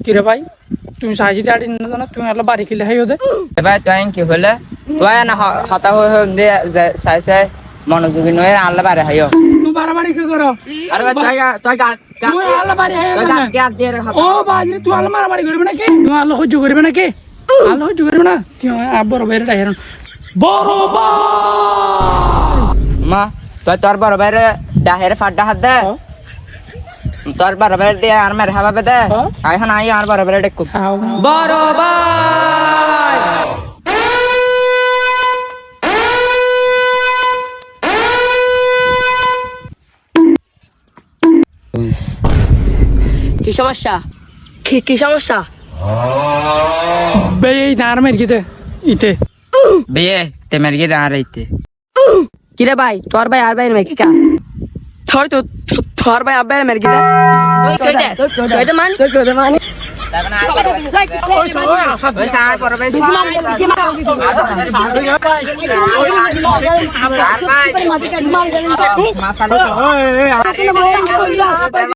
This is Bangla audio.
কিরে ভাই তুমি সাইজি দাঁড়ি না জানো তুমি আলো বাড়ি খেলে হাই ওদের ভাই তুই কি হলে তুই না হতা হয়ে দিয়ে সাই সাই মনোযোগী নয় আল্লাহ বারে হাইও তুই বাড়াবাড়ি কি করো আরে ভাই তুই তুই আলো বাড়ি হাই তুই গাত দিয়ে রে ও বাজি তুই আলো মারামারি করবে নাকি তুই আলো সহ্য করবে নাকি আলো সহ্য করবে না তুই বড় ভাইয়ের ডাইরেন বড় ভাই মা তুই তোর বড় ভাইরে ডাহের ফাড্ডা হাত দে তোর বড় ভাইরে দিয়ে আর মেরে হাবাবে দে এখন আই আর বড় ভাইরে ডেকু বড় ভাই কি সমস্যা কি সমস্যা বে এই নার মের গিতে ইতে বিয়ে তে মেরে গিয়ে দাঁড়াইতে কিরে ভাই তোর ভাই আর ভাই মেয়ে কি কা তোর ভাই আব্বাই মেরে গিয়ে কইতে মান আর বড় ভাই মাসালো